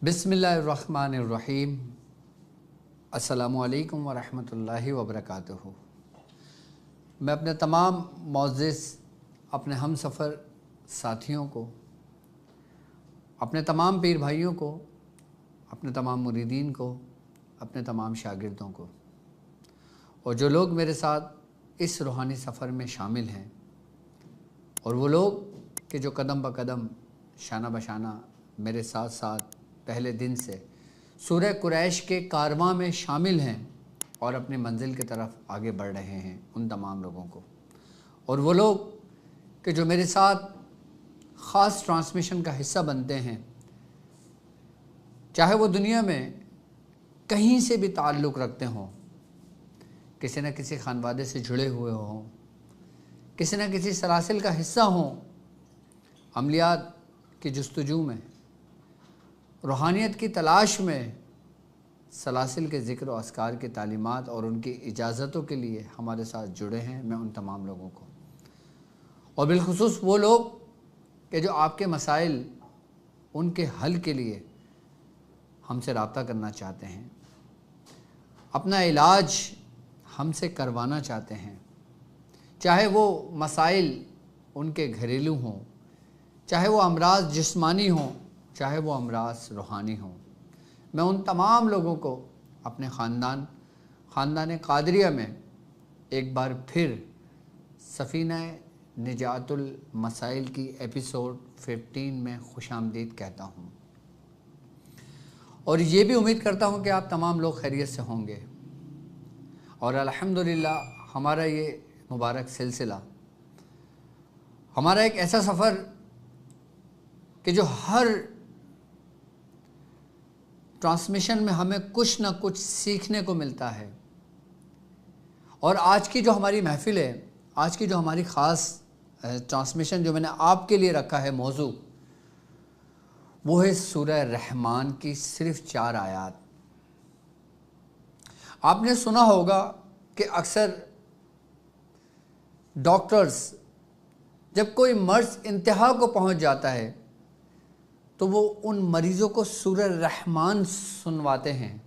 بسم اللہ الرحمن الرحیم۔ السلام علیکم ورحمۃ اللہ وبرکاتہ۔ میں اپنے تمام معزز اپنے ہم سفر ساتھیوں کو، اپنے تمام پیر بھائیوں کو، اپنے تمام مریدین کو، اپنے تمام شاگردوں کو، اور جو لوگ میرے ساتھ اس روحانی سفر میں شامل ہیں، اور وہ لوگ کہ جو قدم بقدم شانہ بشانہ میرے ساتھ ساتھ پہلے دن سے سورہ قریش کے کارواں میں شامل ہیں اور اپنی منزل کی طرف آگے بڑھ رہے ہیں، ان تمام لوگوں کو، اور وہ لوگ کہ جو میرے ساتھ خاص ٹرانسمیشن کا حصہ بنتے ہیں، چاہے وہ دنیا میں کہیں سے بھی تعلق رکھتے ہوں، کسی نہ کسی خانوادے سے جڑے ہوئے ہوں، کسی نہ کسی سلاسل کا حصہ ہوں، عملیات کی جستجو میں، روحانیت کی تلاش میں، سلاسل کے ذکر و اذکار کی تعلیمات اور ان کی اجازتوں کے لیے ہمارے ساتھ جڑے ہیں، میں ان تمام لوگوں کو، اور بالخصوص وہ لوگ کہ جو آپ کے مسائل ان کے حل کے لیے ہم سے رابطہ کرنا چاہتے ہیں، اپنا علاج ہم سے کروانا چاہتے ہیں، چاہے وہ مسائل ان کے گھریلو ہوں، چاہے وہ امراض جسمانی ہوں، چاہے وہ امراض روحانی ہوں، میں ان تمام لوگوں کو اپنے خاندان قادریہ میں ایک بار پھر سفینہ نجات المسائل کی ایپیسوڈ 15 میں خوش آمدید کہتا ہوں، اور یہ بھی امید کرتا ہوں کہ آپ تمام لوگ خیریت سے ہوں گے، اور الحمدللہ ہمارا یہ مبارک سلسلہ، ہمارا ایک ایسا سفر کہ جو ہر ٹرانسمیشن میں ہمیں کچھ نہ کچھ سیکھنے کو ملتا ہے، اور آج کی جو ہماری محفل ہے، آج کی جو ہماری خاص ٹرانسمیشن جو میں نے آپ کے لیے رکھا ہے موضوع، وہ ہے سورہ رحمان کی صرف 4 آیات۔ آپ نے سنا ہوگا کہ اکثر ڈاکٹرز جب کوئی مرض انتہا کو پہنچ جاتا ہے تو وہ ان مریضوں کو سورہ رحمان سنواتے ہیں،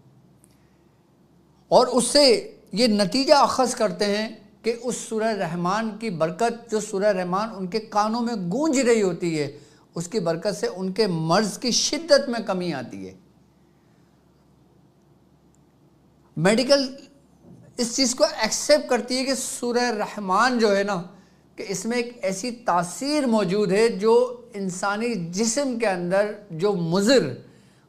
اور اس سے یہ نتیجہ اخذ کرتے ہیں کہ اس سورہ رحمان کی برکت، جو سورہ رحمان ان کے کانوں میں گونج رہی ہوتی ہے، اس کی برکت سے ان کے مرض کی شدت میں کمی آتی ہے۔ میڈیکل اس چیز کو ایکسیپٹ کرتی ہے کہ سورہ رحمان جو ہے نا، کہ اس میں ایک ایسی تاثیر موجود ہے جو انسانی جسم کے اندر جو مضر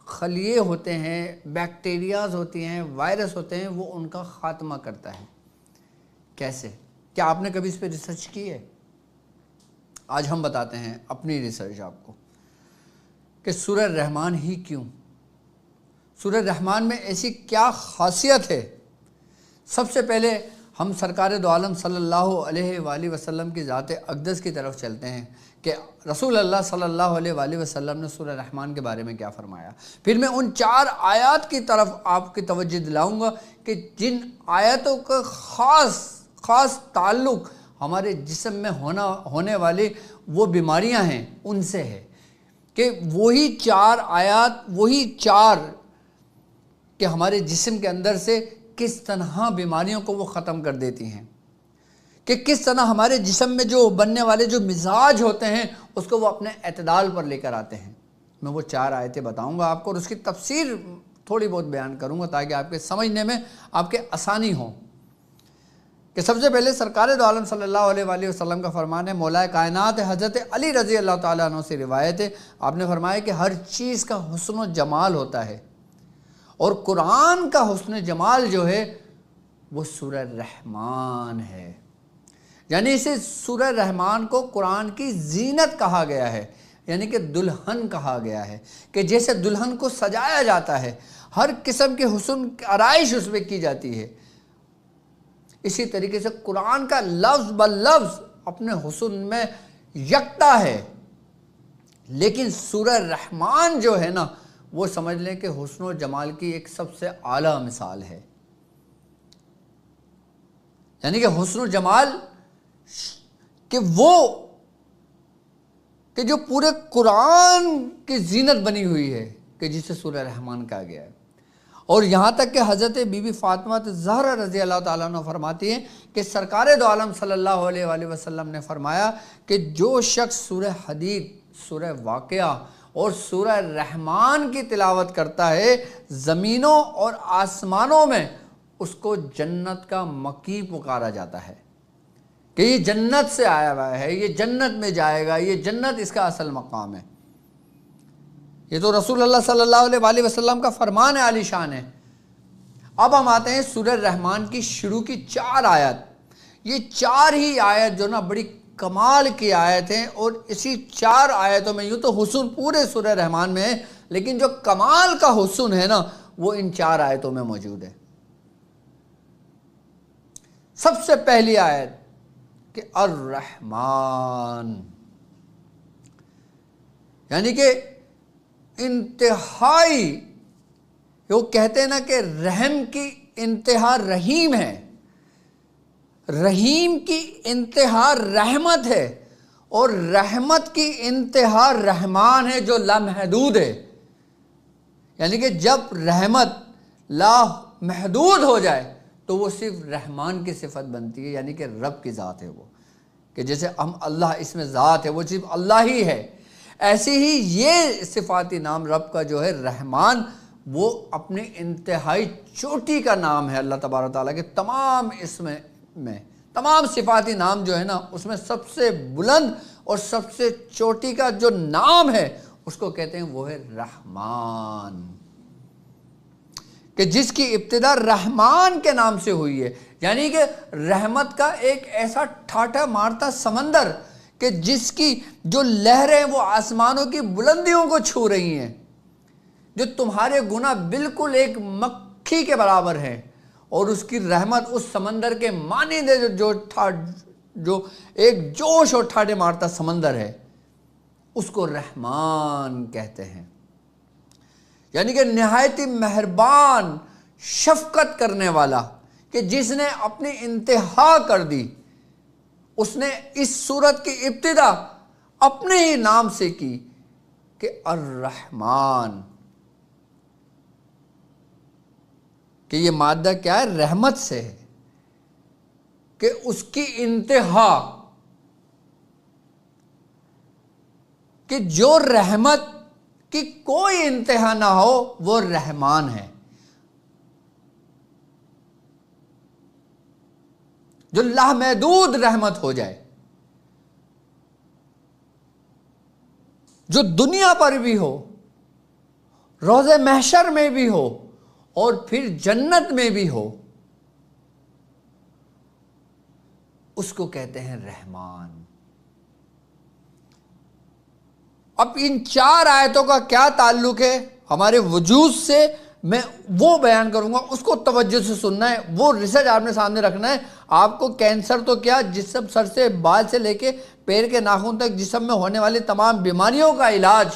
خلیے ہوتے ہیں، بیکٹیریاز ہوتی ہیں، وائرس ہوتے ہیں، وہ ان کا خاتمہ کرتا ہے۔ کیسے؟ کیا آپ نے کبھی اس پہ ریسرچ کی ہے؟ آج ہم بتاتے ہیں اپنی ریسرچ آپ کو کہ سورہ رحمان ہی کیوں، سورہ رحمان میں ایسی کیا خاصیت ہے۔ سب سے پہلے ہم سرکار دو عالم صلی اللہ علیہ وآلہ وسلم کی ذات اقدس کی طرف چلتے ہیں کہ رسول اللہ صلی اللہ علیہ وآلہ وسلم نے سورہ رحمان کے بارے میں کیا فرمایا، پھر میں ان 4 آیات کی طرف آپ کی توجہ دلاؤں گا کہ جن آیاتوں کا خاص تعلق ہمارے جسم میں ہونے والی وہ بیماریاں ہیں ان سے ہے، کہ وہی 4 آیات، وہی 4 کہ ہمارے جسم کے اندر سے کس طرح بیماریوں کو وہ ختم کر دیتی ہیں، کہ کس طرح ہمارے جسم میں جو بننے والے جو مزاج ہوتے ہیں اس کو وہ اپنے اعتدال پر لے کر آتے ہیں۔ میں وہ 4 آیتیں بتاؤں گا آپ کو، اور اس کی تفسیر تھوڑی بہت بیان کروں گا تاکہ آپ کے سمجھنے میں آپ کے آسانی ہو۔ کہ سب سے پہلے سرکار دو عالم صلی اللہ علیہ وآلہ وسلم کا فرمان ہے، مولا کائنات حضرت علی رضی اللہ تعالیٰ عنہ سے روایت ہے، آپ نے فرمایا کہ ہر چیز کا حسن و جمال ہوتا ہے، اور قرآن کا حسن جمال جو ہے وہ سورہ رحمان ہے، یعنی اسے سورہ رحمان کو قرآن کی زینت کہا گیا ہے، یعنی کہ دلہن کہا گیا ہے، کہ جیسے دلہن کو سجایا جاتا ہے، ہر قسم کے حسن آرائش اس میں کی جاتی ہے، اسی طریقے سے قرآن کا لفظ بلفظ اپنے حسن میں یکتا ہے، لیکن سورہ رحمان جو ہے نا، وہ سمجھ لیں کہ حسن و جمال کی ایک سب سے اعلیٰ مثال ہے، یعنی کہ حسن و جمال کہ وہ کہ جو پورے قرآن کی زینت بنی ہوئی ہے، کہ جسے سورہ رحمان کہا گیا ہے۔ اور یہاں تک کہ حضرت بی بی فاطمہ زہرا رضی اللہ تعالیٰ عنہ فرماتی ہیں کہ سرکار دو عالم صلی اللہ علیہ وآلہ وسلم نے فرمایا کہ جو شخص سورہ حدید، سورہ واقعہ اور سورہ رحمان کی تلاوت کرتا ہے، زمینوں اور آسمانوں میں اس کو جنت کا مکی پکارا جاتا ہے کہ یہ جنت سے آیا ہوا ہے، یہ جنت میں جائے گا، یہ جنت اس کا اصل مقام ہے۔ یہ تو رسول اللہ صلی اللہ علیہ وآلہ وسلم کا فرمان ہے، عالی شان ہے۔ اب ہم آتے ہیں سورہ رحمان کی شروع کی 4 آیت۔ یہ 4 ہی آیت جو نا بڑی کمال کی آیت ہیں، اور اسی 4 آیتوں میں یوں تو حسن پورے سورہ رحمان میں ہے، لیکن جو کمال کا حسن ہے نا وہ ان 4 آیتوں میں موجود ہے۔ سب سے پہلی آیت کہ الرحمن، یعنی کہ انتہائی، وہ کہتے ہیں نا کہ رحم کی انتہا رحیم ہے، رحیم کی انتہا رحمت ہے، اور رحمت کی انتہا رحمان ہے جو لامحدود ہے۔ یعنی کہ جب رحمت لا محدود ہو جائے تو وہ صرف رحمان کی صفت بنتی ہے، یعنی کہ رب کی ذات ہے وہ، کہ جیسے ہم اللہ، اس میں ذات ہے، وہ صرف اللہ ہی ہے، ایسے ہی یہ صفاتی نام رب کا جو ہے رحمان، وہ اپنے انتہائی چوٹی کا نام ہے۔ اللہ تبارک تعالیٰ کے تمام اسم میں، تمام صفاتی نام جو ہے نا، اس میں سب سے بلند اور سب سے چوٹی کا جو نام ہے اس کو کہتے ہیں وہ ہے رحمان، کہ جس کی ابتدا رحمان کے نام سے ہوئی ہے۔ یعنی کہ رحمت کا ایک ایسا ٹھاٹھا مارتا سمندر کہ جس کی جو لہریں وہ آسمانوں کی بلندیوں کو چھو رہی ہیں، جو تمہارے گناہ بالکل ایک مکھی کے برابر ہیں، اور اس کی رحمت اس سمندر کے مانند ہے جو ایک جوش اور ٹھاٹھے مارتا سمندر ہے، اس کو رحمان کہتے ہیں۔ یعنی کہ نہایت مہربان، شفقت کرنے والا، کہ جس نے اپنی انتہا کر دی، اس نے اس سورت کی ابتدا اپنے ہی نام سے کی کہ الرحمن، کہ یہ مادہ کیا ہے؟ رحمت سے ہے، کہ اس کی انتہا، کہ جو رحمت کی کوئی انتہا نہ ہو وہ رحمان ہے، جو لامحدود رحمت ہو جائے، جو دنیا پر بھی ہو، روز محشر میں بھی ہو، اور پھر جنت میں بھی ہو، اس کو کہتے ہیں رحمان۔ اب ان 4 آیتوں کا کیا تعلق ہے ہمارے وجود سے، میں وہ بیان کروں گا، اس کو توجہ سے سننا ہے، وہ ریسرچ آپ نے سامنے رکھنا ہے۔ آپ کو کینسر تو کیا، جسم، سر سے بال سے لے کے پیر کے ناخن تک جسم میں ہونے والی تمام بیماریوں کا علاج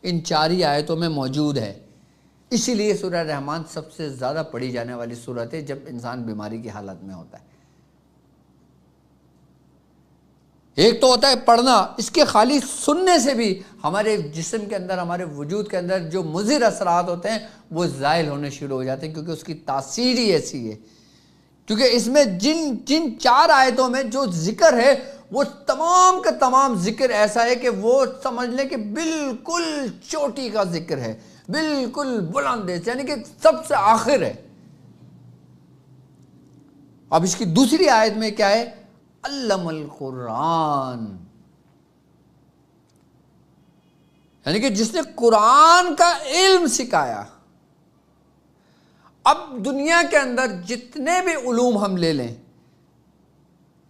ان 4 ہی آیتوں میں موجود ہے۔ اسی لیے سورہ رحمان سب سے زیادہ پڑھی جانے والی سورت ہے جب انسان بیماری کی حالت میں ہوتا ہے۔ ایک تو ہوتا ہے پڑھنا، اس کے خالی سننے سے بھی ہمارے جسم کے اندر، ہمارے وجود کے اندر جو مضر اثرات ہوتے ہیں وہ زائل ہونے شروع ہو جاتے ہیں، کیونکہ اس کی تاثیر ہی ایسی ہے۔ کیونکہ اس میں جن 4 آیتوں میں جو ذکر ہے وہ تمام کا تمام ذکر ایسا ہے کہ وہ سمجھ لیں کہ بالکل چوٹی کا ذکر ہے، بالکل بلند ہے، یعنی کہ سب سے آخر ہے۔ اب اس کی دوسری آیت میں کیا ہے؟ علم القرآن، یعنی کہ جس نے قرآن کا علم سکھایا۔ اب دنیا کے اندر جتنے بھی علوم ہم لے لیں،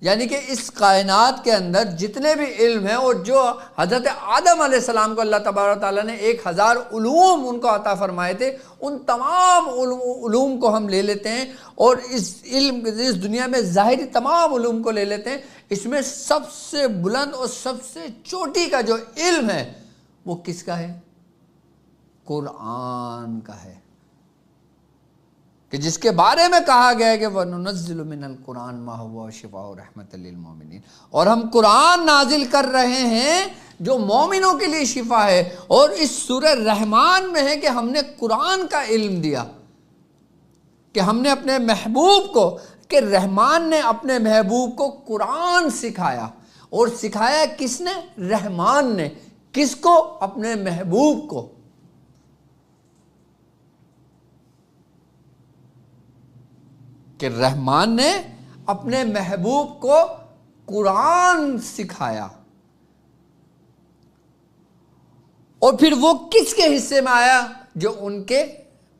یعنی کہ اس کائنات کے اندر جتنے بھی علم ہیں، اور جو حضرت آدم علیہ السلام کو اللہ تبارک تعالیٰ نے 1000 علوم ان کو عطا فرمائے تھے، ان تمام علوم کو ہم لے لیتے ہیں، اور اس دنیا میں ظاہری تمام علوم کو لے لیتے ہیں۔ اس میں سب سے بلند اور سب سے چوٹی کا جو علم ہے وہ کس کا ہے؟ قرآن کا ہے۔ کہ جس کے بارے میں کہا گیا ہے کہ وَنُنَزِّلُ مِنَ الْقُرْآنِ مَا هُوَ شِفَاءٌ وَرَحْمَةٌ لِّلْمُؤْمِنِينَ، اور ہم قرآن نازل کر رہے ہیں جو مومنوں کے لیے شفا ہے۔ اور اس سورہ رحمان میں ہے کہ ہم نے قرآن کا علم دیا، کہ ہم نے اپنے محبوب کو، کہ رحمان نے اپنے محبوب کو قرآن سکھایا، اور سکھایا کس نے؟ رحمان نے۔ کس کو؟ اپنے محبوب کو۔ کہ رحمان نے اپنے محبوب کو قرآن سکھایا، اور پھر وہ کس کے حصے میں آیا؟ جو ان کے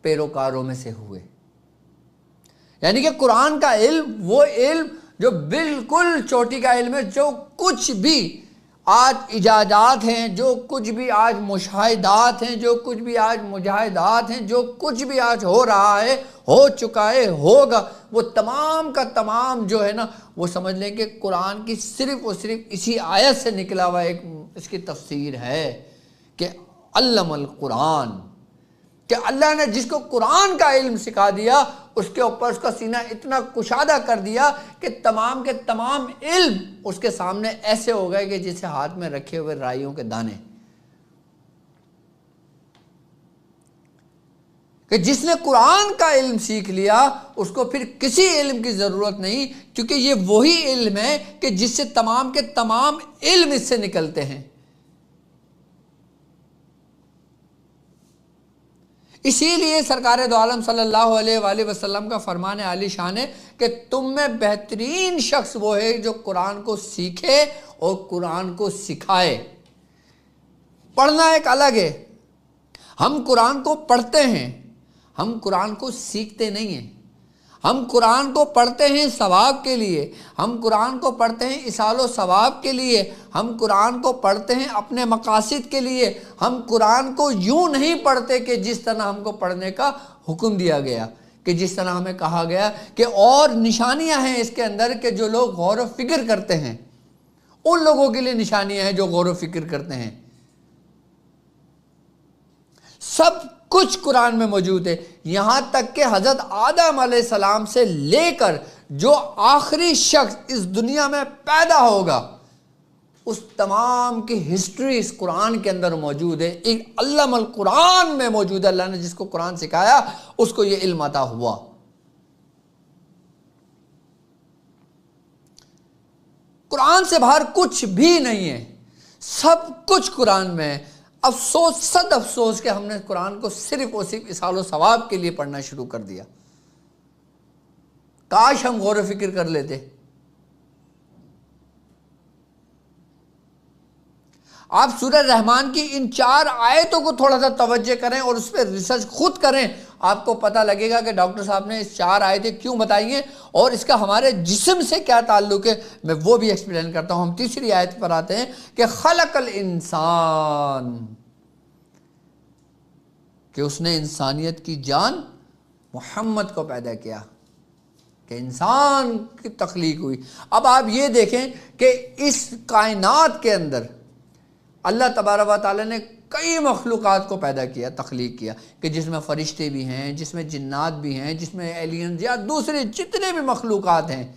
پیروکاروں میں سے ہوئے۔ یعنی کہ قرآن کا علم وہ علم جو بالکل چوٹی کا علم ہے، جو کچھ بھی آج ایجادات ہیں، جو کچھ بھی آج مشاہدات ہیں، جو کچھ بھی آج مجاہدات ہیں، جو کچھ بھی آج ہو رہا ہے، ہو چکا ہے، ہوگا، وہ تمام کا تمام جو ہے نا، وہ سمجھ لیں کہ قرآن کی صرف اور صرف اسی آیت سے نکلا ہوا ایک اس کی تفسیر ہے کہ علم القرآن، کہ اللہ نے جس کو قرآن کا علم سکھا دیا، اس کے اوپر اس کا سینہ اتنا کشادہ کر دیا کہ تمام کے تمام علم اس کے سامنے ایسے ہو گئے کہ جسے ہاتھ میں رکھے ہوئے رائیوں کے دانے، کہ جس نے قرآن کا علم سیکھ لیا اس کو پھر کسی علم کی ضرورت نہیں، کیونکہ یہ وہی علم ہے کہ جس سے تمام کے تمام علم اس سے نکلتے ہیں۔ اسی لیے سرکار دو عالم صلی اللہ علیہ وآلہ وسلم کا فرمان عالی شان ہے کہ تم میں بہترین شخص وہ ہے جو قرآن کو سیکھے اور قرآن کو سکھائے۔ پڑھنا ایک الگ ہے، ہم قرآن کو پڑھتے ہیں، ہم قرآن کو سیکھتے نہیں ہیں۔ ہم قرآن کو پڑھتے ہیں ثواب کے لیے، ہم قرآن کو پڑھتے ہیں اصال و ثواب کے لیے، ہم قرآن کو پڑھتے ہیں اپنے مقاصد کے لیے۔ ہم قرآن کو یوں نہیں پڑھتے کہ جس طرح ہم کو پڑھنے کا حکم دیا گیا، کہ جس طرح ہمیں کہا گیا کہ اور نشانیاں ہیں اس کے اندر کہ جو لوگ غور و فکر کرتے ہیں، ان لوگوں کے لیے نشانیاں ہیں جو غور و فکر کرتے ہیں۔ سب کچھ قرآن میں موجود ہے، یہاں تک کہ حضرت آدم علیہ السلام سے لے کر جو آخری شخص اس دنیا میں پیدا ہوگا، اس تمام کی ہسٹری اس قرآن کے اندر موجود ہے۔ ایک علم القرآن میں موجود ہے، اللہ نے جس کو قرآن سکھایا اس کو یہ علم عطا ہوا۔ قرآن سے باہر کچھ بھی نہیں ہے، سب کچھ قرآن میں ہے۔ افسوس، صد افسوس کہ ہم نے قرآن کو صرف اور صرف اصال و ثواب کے لیے پڑھنا شروع کر دیا۔ کاش ہم غور و فکر کر لیتے۔ آپ سورہ رحمان کی ان 4 آیتوں کو تھوڑا سا توجہ کریں اور اس پہ ریسرچ خود کریں، آپ کو پتہ لگے گا کہ ڈاکٹر صاحب نے اس 4 آیتیں کیوں بتائی ہیں اور اس کا ہمارے جسم سے کیا تعلق ہے، میں وہ بھی ایکسپلین کرتا ہوں۔ ہم تیسری آیت پر آتے ہیں کہ خلق الانسان، کہ اس نے انسانیت کی جان محمد کو پیدا کیا، کہ انسان کی تخلیق ہوئی۔ اب آپ یہ دیکھیں کہ اس کائنات کے اندر اللہ تبارک و تعالیٰ نے کئی مخلوقات کو پیدا کیا، تخلیق کیا، کہ جس میں فرشتے بھی ہیں، جس میں جنات بھی ہیں، جس میں ایلینز یا دوسرے جتنے بھی مخلوقات ہیں،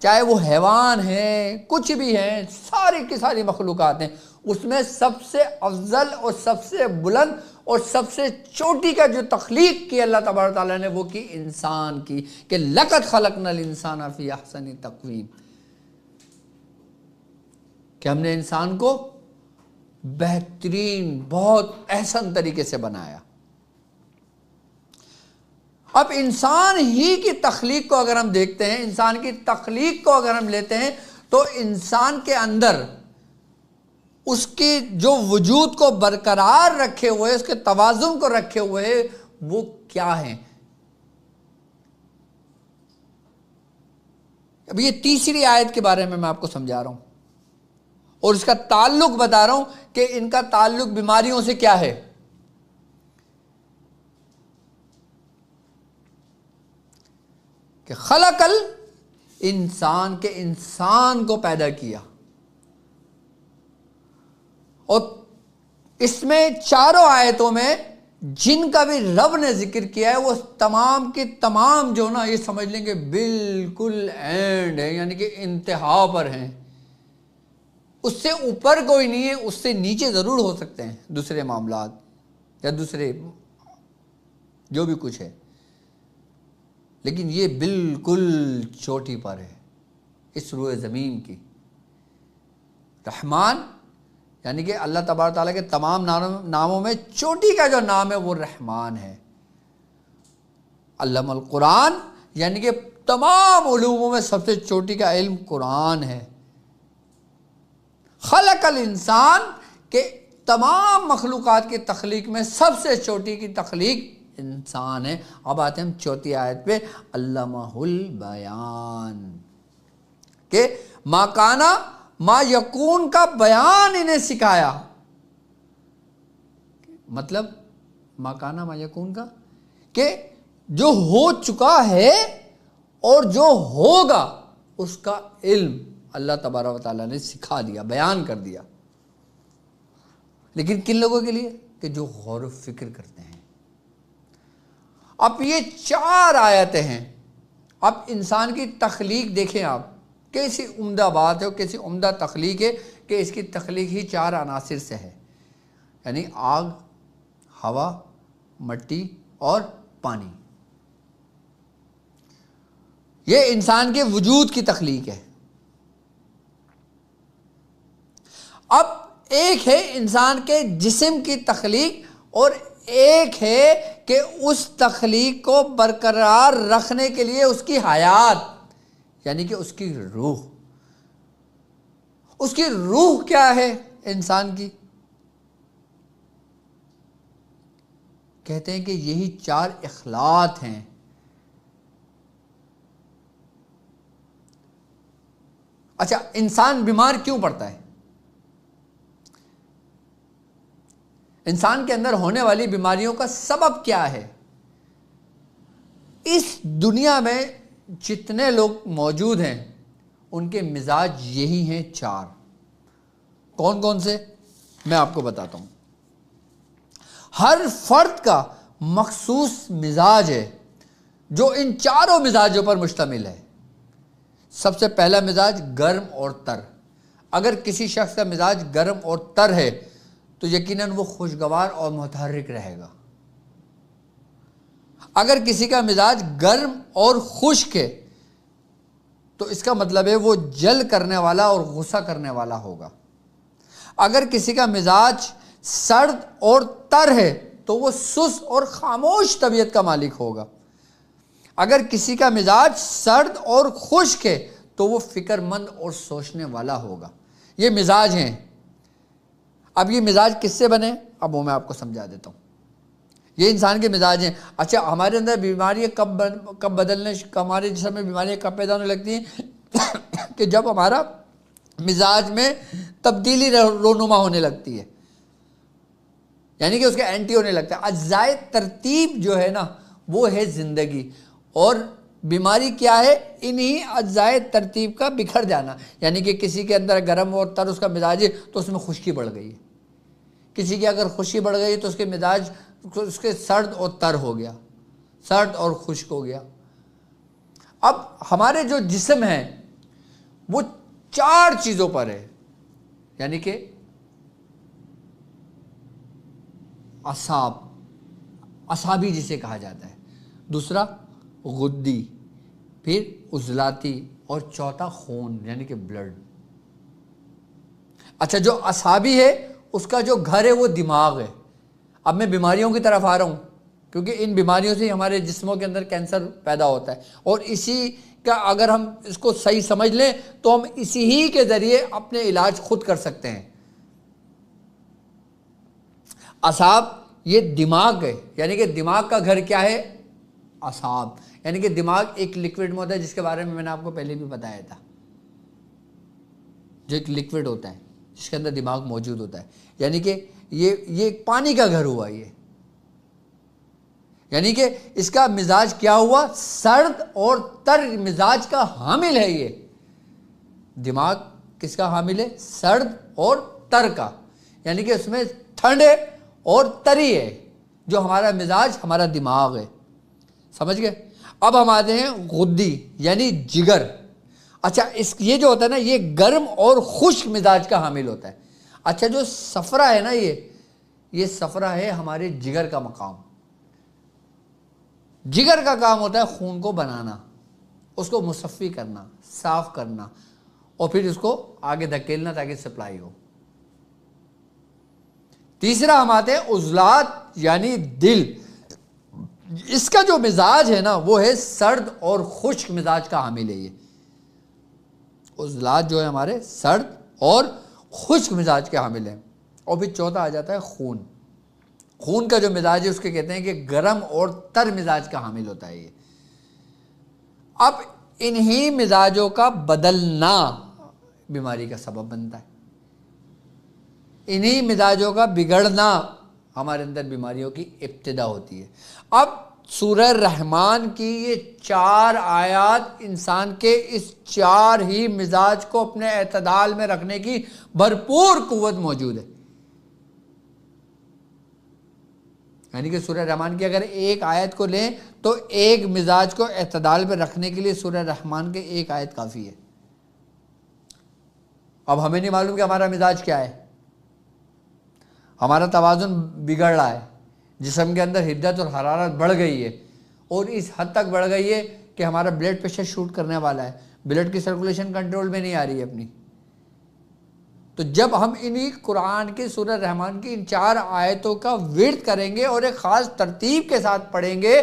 چاہے وہ حیوان ہیں، کچھ بھی ہیں، ساری کی ساری مخلوقات ہیں۔ اس میں سب سے افضل اور سب سے بلند اور سب سے چوٹی کا جو تخلیق کی اللہ تبارک و تعالیٰ نے وہ کی انسان کی، کہ لَقَدْ خَلَقْنَا الْإِنسَانَ فِي أَحْسَنِ تَقْوِيمٍ، کہ ہم نے انسان کو بہترین، بہت احسن طریقے سے بنایا۔ اب انسان ہی کی تخلیق کو اگر ہم دیکھتے ہیں، انسان کی تخلیق کو اگر ہم لیتے ہیں تو انسان کے اندر اس کی جو وجود کو برقرار رکھے ہوئے، اس کے توازن کو رکھے ہوئے وہ کیا ہیں؟ اب یہ تیسری آیت کے بارے میں آپ کو سمجھا رہا ہوں اور اس کا تعلق بتا رہا ہوں کہ ان کا تعلق بیماریوں سے کیا ہے۔ کہ خلق الانسان، کے انسان کو پیدا کیا، اور اس میں چاروں آیتوں میں جن کا بھی رب نے ذکر کیا ہے وہ تمام کے تمام جو نا یہ سمجھ لیں گے بالکل اینڈ ہے، یعنی کہ انتہا پر ہیں، اس سے اوپر کوئی نہیں ہے، اس سے نیچے ضرور ہو سکتے ہیں دوسرے معاملات یا دوسرے جو بھی کچھ ہے، لیکن یہ بالکل چوٹی پر ہے اس روئے زمین کی۔ رحمان یعنی کہ اللہ تبارک تعالیٰ کے تمام ناموں میں چوٹی کا جو نام ہے وہ رحمان ہے۔ علم القرآن یعنی کہ تمام علوموں میں سب سے چوٹی کا علم قرآن ہے۔ خلق الانسان کہ تمام مخلوقات کی تخلیق میں سب سے چوٹی کی تخلیق انسان ہے۔ اب آتے ہیں ہم چوتھی آیت پہ، علمہ البیان کہ ما کانا ما یکون کا بیان انہیں سکھایا۔ مطلب ما کانا ما یکون کا کہ جو ہو چکا ہے اور جو ہوگا اس کا علم اللہ تبارک و تعالیٰ نے سکھا دیا، بیان کر دیا۔ لیکن کن لوگوں کے لیے؟ کہ جو غور و فکر کرتے ہیں۔ اب یہ 4 آیتیں ہیں۔ اب انسان کی تخلیق دیکھیں آپ، کیسی عمدہ بات ہے اور کیسی عمدہ تخلیق ہے کہ اس کی تخلیق ہی 4 عناصر سے ہے، یعنی آگ، ہوا، مٹی اور پانی۔ یہ انسان کے وجود کی تخلیق ہے۔ اب ایک ہے انسان کے جسم کی تخلیق اور ایک ہے کہ اس تخلیق کو برقرار رکھنے کے لیے اس کی حیات یعنی کہ اس کی روح۔ اس کی روح کیا ہے انسان کی؟ کہتے ہیں کہ یہی 4 اخلاط ہیں۔ اچھا، انسان بیمار کیوں پڑتا ہے؟ انسان کے اندر ہونے والی بیماریوں کا سبب کیا ہے؟ اس دنیا میں جتنے لوگ موجود ہیں ان کے مزاج یہی ہیں 4۔ کون کون سے؟ میں آپ کو بتاتا ہوں۔ ہر فرد کا مخصوص مزاج ہے جو ان 4 مزاجوں پر مشتمل ہے۔ سب سے پہلا مزاج گرم اور تر۔ اگر کسی شخص کا مزاج گرم اور تر ہے تو یقیناً وہ خوشگوار اور متحرک رہے گا۔ اگر کسی کا مزاج گرم اور خشک ہے تو اس کا مطلب ہے وہ جل کرنے والا اور غصہ کرنے والا ہوگا۔ اگر کسی کا مزاج سرد اور تر ہے تو وہ سست اور خاموش طبیعت کا مالک ہوگا۔ اگر کسی کا مزاج سرد اور خشک ہے تو وہ فکر مند اور سوچنے والا ہوگا۔ یہ مزاج ہیں۔ اب یہ مزاج کس سے بنے؟ اب وہ میں آپ کو سمجھا دیتا ہوں۔ یہ انسان کے مزاج ہیں۔ اچھا، ہمارے اندر بیماریاں کب بدلنے، ہمارے جسم میں بیماریاں کب پیدا ہونے لگتی ہیں؟ کہ جب ہمارا مزاج میں تبدیلی رونما ہونے لگتی ہے، یعنی کہ اس کا اینٹی ہونے لگتا ہے۔ اجزائے ترتیب جو ہے نا وہ ہے زندگی، اور بیماری کیا ہے؟ انہی اجزائے ترتیب کا بکھر جانا۔ یعنی کہ کسی کے اندر گرم اور تر اس کا مزاج ہے تو اس میں خشکی بڑھ گئی ہے، کسی کی اگر خشکی بڑھ گئی تو اس کے مزاج اس کے سرد اور تر ہو گیا، سرد اور خشک ہو گیا۔ اب ہمارے جو جسم ہیں وہ 4 چیزوں پر ہے، یعنی کہ اعصابی جسے کہا جاتا ہے، دوسرا غدی، پھر عضلاتی، اور چوتھا خون یعنی کہ بلڈ۔ اچھا، جو اعصابی ہے اس کا جو گھر ہے وہ دماغ ہے۔ اب میں بیماریوں کی طرف آ رہا ہوں کیونکہ ان بیماریوں سے ہمارے جسموں کے اندر کینسر پیدا ہوتا ہے، اور اسی کا اگر ہم اس کو صحیح سمجھ لیں تو ہم اسی ہی کے ذریعے اپنے علاج خود کر سکتے ہیں۔ اعصاب یہ دماغ ہے، یعنی کہ دماغ کا گھر کیا ہے؟ اعصاب، یعنی کہ دماغ ایک لکوڈ میں ہوتا ہے جس کے بارے میں نے آپ کو پہلے بھی بتایا تھا، جو ایک لکوڈ ہوتا ہے جس کے اندر دماغ موجود ہوتا ہے، یعنی کہ یہ پانی کا گھر ہوا، یہ یعنی کہ اس کا مزاج کیا ہوا؟ سرد اور تر مزاج کا حامل ہے۔ یہ دماغ کس کا حامل ہے؟ سرد اور تر کا، یعنی کہ اس میں ٹھنڈ ہے اور تری ہے، جو ہمارا مزاج، ہمارا دماغ ہے. سمجھ گئے؟ اب ہم آتے ہیں غدی یعنی جگر. اچھا یہ جو ہوتا ہے نا یہ گرم اور خشک مزاج کا حامل ہوتا ہے. اچھا جو صفرا ہے نا یہ صفرا ہے ہمارے جگر کا مقام. جگر کا کام ہوتا ہے خون کو بنانا، اس کو مصفی کرنا، صاف کرنا اور پھر اس کو آگے دھکیلنا تاکہ سپلائی ہو. تیسرا ہم آتے ہیں عضلات یعنی دل. اس کا جو مزاج ہے نا وہ ہے سرد اور خشک مزاج کا حامل ہے. یہ عضلات جو ہے ہمارے سرد اور خشک مزاج کے حامل ہیں. اور پھر چوتھا آ جاتا ہے خون. خون کا جو مزاج ہے اس کے کہتے ہیں کہ گرم اور تر مزاج کا حامل ہوتا ہے یہ. اب انہی مزاجوں کا بدلنا بیماری کا سبب بنتا ہے. انہی مزاجوں کا بگڑنا ہمارے اندر بیماریوں کی ابتدا ہوتی ہے. اب سورہ رحمان کی یہ 4 آیات انسان کے اس 4 ہی مزاج کو اپنے اعتدال میں رکھنے کی بھرپور قوت موجود ہے. یعنی کہ سورہ رحمان کی اگر ایک آیت کو لیں تو ایک مزاج کو اعتدال میں رکھنے کے لیے سورہ رحمان کے ایک آیت کافی ہے. اب ہمیں نہیں معلوم کہ ہمارا مزاج کیا ہے. ہمارا توازن بگڑ رہا ہے، جسم کے اندر حدت اور حرارت بڑھ گئی ہے اور اس حد تک بڑھ گئی ہے کہ ہمارا بلڈ پریشر شوٹ کرنے والا ہے، بلڈ کی سرکولیشن کنٹرول میں نہیں آ رہی ہے اپنی. تو جب ہم انہی قرآن کی سورہ رحمان کی ان 4 آیتوں کا ورد کریں گے اور ایک خاص ترتیب کے ساتھ پڑھیں گے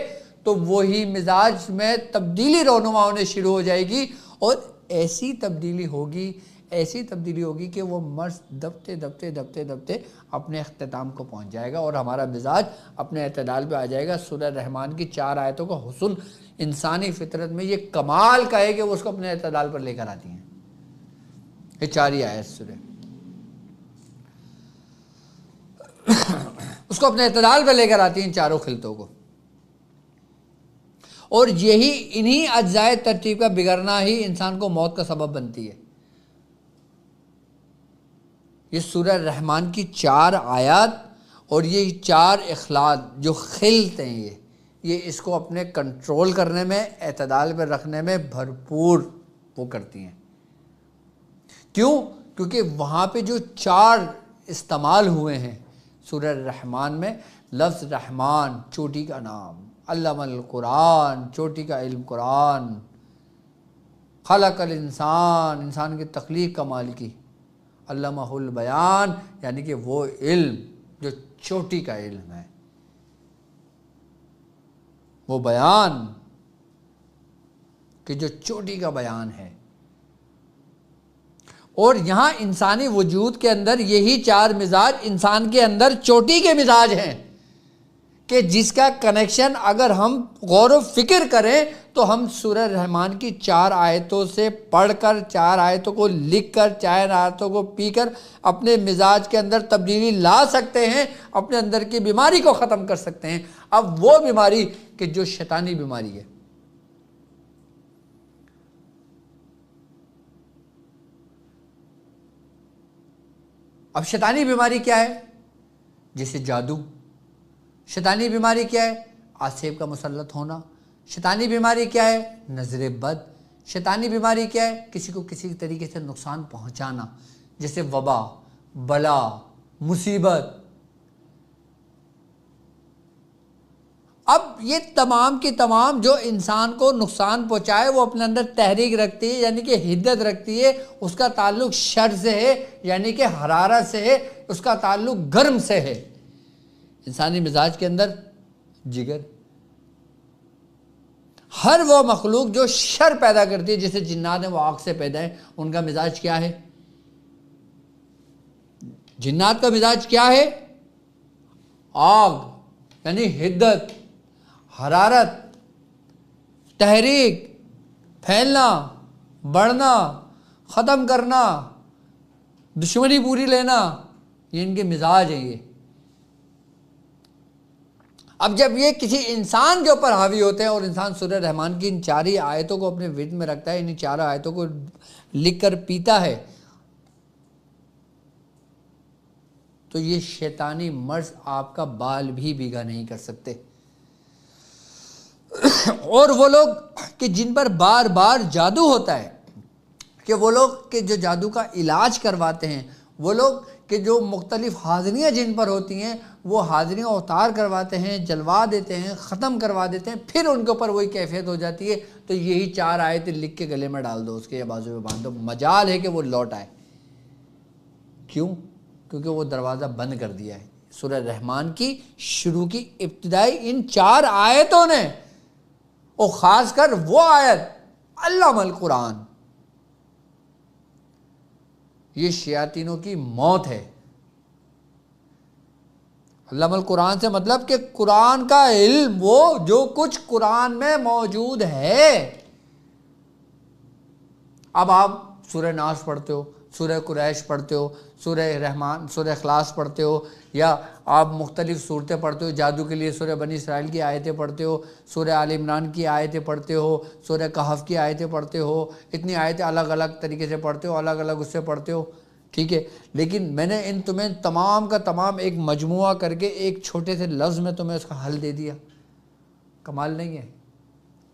تو وہی مزاج میں تبدیلی رونما ہونے شروع ہو جائے گی اور ایسی تبدیلی ہوگی کہ وہ مرض دبتے دبتے اپنے اختتام کو پہنچ جائے گا اور ہمارا مزاج اپنے اعتدال پہ آ جائے گا. سورہ رحمان کی 4 آیتوں کا حسن انسانی فطرت میں یہ کمال کا ہے کہ وہ اس کو اپنے اعتدال پر لے کر آتی ہیں. یہ 4 ہی آیت سورہ اس کو اپنے اعتدال پہ لے کر آتی ہیں چاروں خلطوں کو. اور یہی انہی اجزائے ترتیب کا بگڑنا ہی انسان کو موت کا سبب بنتی ہے. یہ سورہ رحمان کی 4 آیات اور یہ 4 اخلاق جو خلط ہیں یہ اس کو اپنے کنٹرول کرنے میں، اعتدال پہ رکھنے میں بھرپور وہ کرتی ہیں. کیوں؟ کیونکہ وہاں پہ جو 4 استعمال ہوئے ہیں سورہ رحمان میں، لفظ رحمان چوٹی کا نام، علم القرآن چوٹی کا علم قرآن، خلق الانسان انسان کی تخلیق کا مالکی، علمہ البیان یعنی کہ وہ علم جو چوٹی کا علم ہے، وہ بیان کہ جو چوٹی کا بیان ہے. اور یہاں انسانی وجود کے اندر یہی 4 مزاج انسان کے اندر چوٹی کے مزاج ہیں کہ جس کا کنیکشن اگر ہم غور و فکر کریں تو ہم سورہ رحمان کی 4 آیتوں سے پڑھ کر، 4 آیتوں کو لکھ کر، 4 آیتوں کو پی کر اپنے مزاج کے اندر تبدیلی لا سکتے ہیں، اپنے اندر کی بیماری کو ختم کر سکتے ہیں. اب وہ بیماری کہ جو شیطانی بیماری ہے، اب شیطانی بیماری کیا ہے؟ جیسے جادو. شیطانی بیماری کیا ہے؟ آسیب کا مسلط ہونا. شیطانی بیماری کیا ہے؟ نظر بد. شیطانی بیماری کیا ہے؟ کسی کو کسی طریقے سے نقصان پہنچانا، جیسے وبا، بلا، مصیبت. اب یہ تمام کی تمام جو انسان کو نقصان پہنچائے وہ اپنے اندر تحریک رکھتی ہے، یعنی کہ حدت رکھتی ہے. اس کا تعلق شر سے ہے، یعنی کہ حرارت سے ہے، اس کا تعلق گرم سے ہے. انسانی مزاج کے اندر جگر. ہر وہ مخلوق جو شر پیدا کرتی ہے، جیسے جنات ہیں وہ آگ سے پیدا ہیں، ان کا مزاج کیا ہے؟ جنات کا مزاج کیا ہے؟ آگ یعنی حدت، حرارت، تحریک، پھیلنا، بڑھنا، ختم کرنا، دشمنی پوری لینا، یہ ان کے مزاج ہیں. یہ اب جب یہ کسی انسان کے اوپر حاوی ہوتے ہیں اور انسان سورہ رحمان کی ان 4 ہی آیتوں کو اپنے ورد میں رکھتا ہے، ان 4 آیتوں کو لکھ کر پیتا ہے، تو یہ شیطانی مرض آپ کا بال بھی بھیگا نہیں کر سکتے۔ اور وہ لوگ کہ جن پر بار بار جادو ہوتا ہے، کہ وہ لوگ کہ جو جادو کا علاج کرواتے ہیں، وہ لوگ کہ جو مختلف حاضریاں جن پر ہوتی ہیں وہ حاضریاں اتار کرواتے ہیں، جلوا دیتے ہیں، ختم کروا دیتے ہیں، پھر ان کے اوپر وہی کیفیت ہو جاتی ہے، تو یہی 4 آیتیں لکھ کے گلے میں ڈال دو اس کے یا بازو میں باندھ دو، مجال ہے کہ وہ لوٹ آئے۔ کیوں؟ کیونکہ وہ دروازہ بند کر دیا ہے۔ سورہ رحمان کی شروع کی ابتدائی ان 4 آیتوں نے، اور خاص کر وہ آیت علم القرآن، یہ شیاطینوں کی موت ہے۔ علم القرآن سے مطلب کہ قرآن کا علم، وہ جو کچھ قرآن میں موجود ہے۔ اب آپ سورہ ناس پڑھتے ہو، سورہ قریش پڑھتے ہو، سورہ رحمان، سورہ اخلاص پڑھتے ہو، یا آپ مختلف صورتیں پڑھتے ہو، جادو کے لیے سورہ بنی اسرائیل کی آیتیں پڑھتے ہو، سورہ آل عمران کی آیتیں پڑھتے ہو، سورہ کہف کی آیتیں پڑھتے ہو، اتنی آیتیں الگ الگ طریقے سے پڑھتے ہو، الگ الگ اس سے پڑھتے ہو، ٹھیک ہے۔ لیکن میں نے ان تمہیں تمام کا تمام ایک مجموعہ کر کے ایک چھوٹے سے لفظ میں تمہیں اس کا حل دے دیا۔ کمال نہیں ہے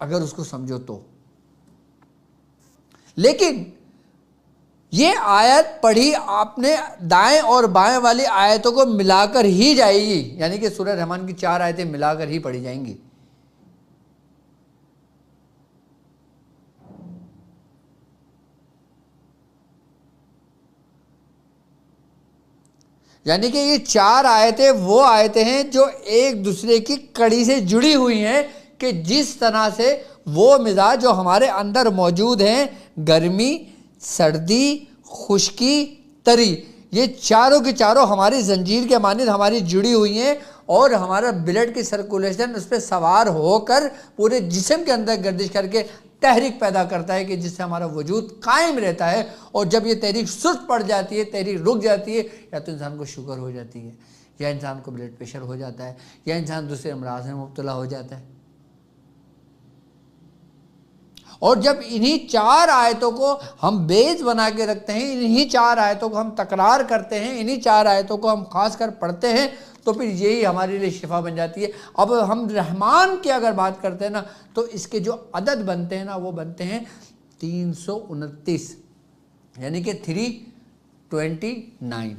اگر اس کو سمجھو تو۔ لیکن یہ آیت پڑھی آپ نے دائیں اور بائیں والی آیتوں کو ملا کر ہی جائے گی، یعنی کہ سورہ رحمان کی 4 آیتیں ملا کر ہی پڑھی جائیں گی۔ یعنی کہ یہ 4 آیتیں وہ آیتیں ہیں جو ایک دوسرے کی کڑی سے جڑی ہوئی ہیں، کہ جس طرح سے وہ مزاج جو ہمارے اندر موجود ہیں، گرمی، سردی، خشکی، تری، یہ چاروں کی چاروں ہماری زنجیر کے مانند ہماری جڑی ہوئی ہیں، اور ہمارا بلڈ کی سرکولیشن اس پہ سوار ہو کر پورے جسم کے اندر گردش کر کے تحریک پیدا کرتا ہے، کہ جس سے ہمارا وجود قائم رہتا ہے۔ اور جب یہ تحریک سست پڑ جاتی ہے، تحریک رک جاتی ہے، یا تو انسان کو شوگر ہو جاتی ہے، یا انسان کو بلڈ پریشر ہو جاتا ہے، یا انسان دوسرے امراض میں مبتلا ہو جاتا ہے۔ اور جب انہی 4 آیتوں کو ہم بیس بنا کے رکھتے ہیں، انہی 4 آیتوں کو ہم تکرار کرتے ہیں، انہی 4 آیتوں کو ہم خاص کر پڑھتے ہیں، تو پھر یہی ہمارے لیے شفا بن جاتی ہے۔ اب ہم رحمان کی اگر بات کرتے ہیں نا، تو اس کے جو عدد بنتے ہیں نا، وہ بنتے ہیں 329، یعنی کہ 329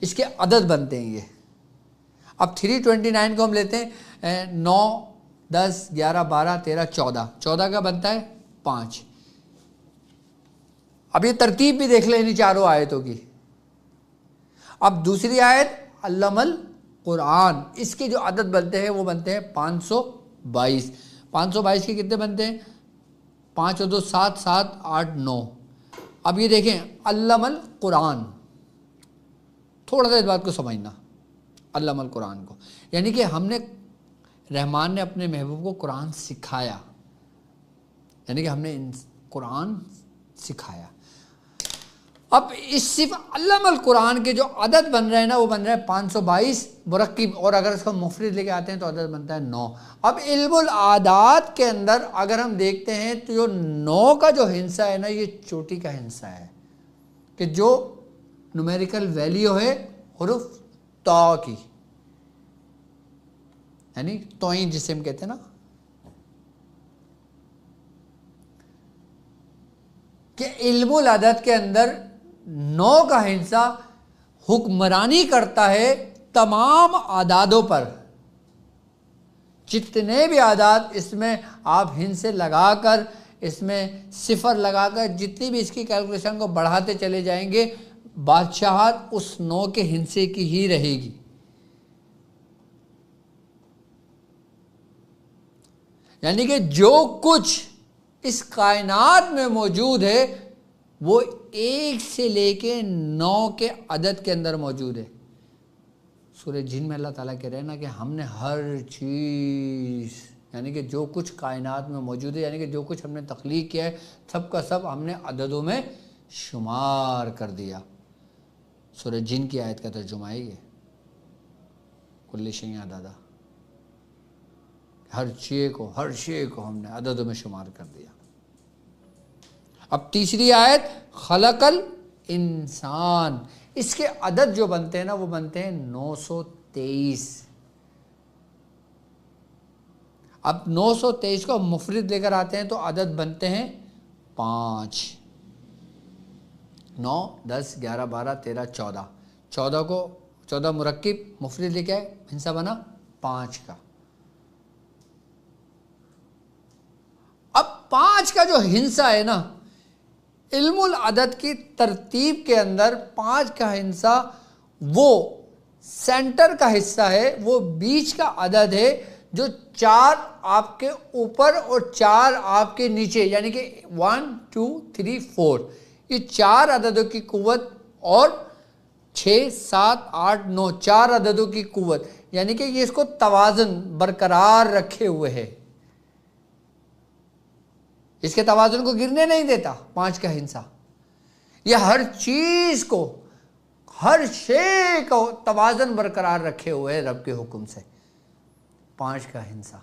اس کے عدد بنتے ہیں یہ۔ اب 329 کو ہم لیتے ہیں 9، 10، 11، 12، 13، 14 کا بنتا ہے 5۔ اب یہ ترتیب بھی دیکھ لیں انہی 4 آیتوں کی۔ اب دوسری آیت علم القرآن، اس کے جو عدد بنتے ہیں وہ بنتے ہیں 522۔ 522 کے کتنے بنتے ہیں؟ 5 اور 2 7، 7، 8، 9۔ اب یہ دیکھیں علم القرآن، تھوڑا سا اس بات کو سمجھنا، علم القرآن کو، یعنی کہ رحمان نے اپنے محبوب کو قرآن سکھایا، یعنی کہ ہم نے قرآن سکھایا۔ اب اس صرف علم القرآن کے جو عدد بن رہے ہیں نا، وہ بن رہے ہیں 522 مرکب، اور اگر اس کو مفرد لے کے آتے ہیں تو عدد بنتا ہے 9۔ اب علم العادات کے اندر اگر ہم دیکھتے ہیں تو جو 9 کا جو ہندسہ ہے نا، یہ چوٹی کا ہندسہ ہے، کہ جو نومیریکل ویلیو ہے حرف تا کی، یعنی توئیں جسے ہم کہتے ہیں نا، کہ علم العدد کے اندر 9 کا ہندسہ حکمرانی کرتا ہے تمام اعدادوں پر۔ جتنے بھی اعداد اس میں آپ ہندسے لگا کر، اس میں صفر لگا کر، جتنی بھی اس کی کیلکولیشن کو بڑھاتے چلے جائیں گے، بادشاہت اس 9 کے ہندسے کی ہی رہے گی۔ یعنی کہ جو کچھ اس کائنات میں موجود ہے وہ 1 سے لے کے 9 کے عدد کے اندر موجود ہے۔ سورہ جن میں اللہ تعالیٰ کہہ رہے ہیں نا کہ ہم نے ہر چیز، یعنی کہ جو کچھ کائنات میں موجود ہے، یعنی کہ جو کچھ ہم نے تخلیق کیا ہے، سب کا سب ہم نے عددوں میں شمار کر دیا۔ سورہ جن کی آیت کا ترجمہ ہے یہ، کل شیء عددا، ہر شے کو ہم نے عددوں میں شمار کر دیا۔ اب تیسری آیت خلق الانسان، اس کے عدد جو بنتے ہیں نا وہ بنتے ہیں 923۔ اب 923 کو مفرد لے کر آتے ہیں تو عدد بنتے ہیں 5۔ 9 10 11 12 13 14، 14 کو 14 مرکب مفرد لے کے آئے، ہنسا بنا 5 کا۔ اب 5 کا جو ہنسا ہے نا، علم العدد کی ترتیب کے اندر 5 کا ہنسا وہ سینٹر کا حصہ ہے، وہ بیچ کا عدد ہے جو 4 آپ کے اوپر اور 4 آپ کے نیچے، یعنی کہ 1 2 3 4، یہ 4 عددوں کی قوت اور 6 7 8 9 4 عددوں کی قوت، یعنی کہ یہ اس کو توازن برقرار رکھے ہوئے ہے، اس کے توازن کو گرنے نہیں دیتا 5 کا ہنسا۔ یہ ہر چیز کو، ہر شے کو توازن برقرار رکھے ہوئے ہے رب کے حکم سے 5 کا ہنسا۔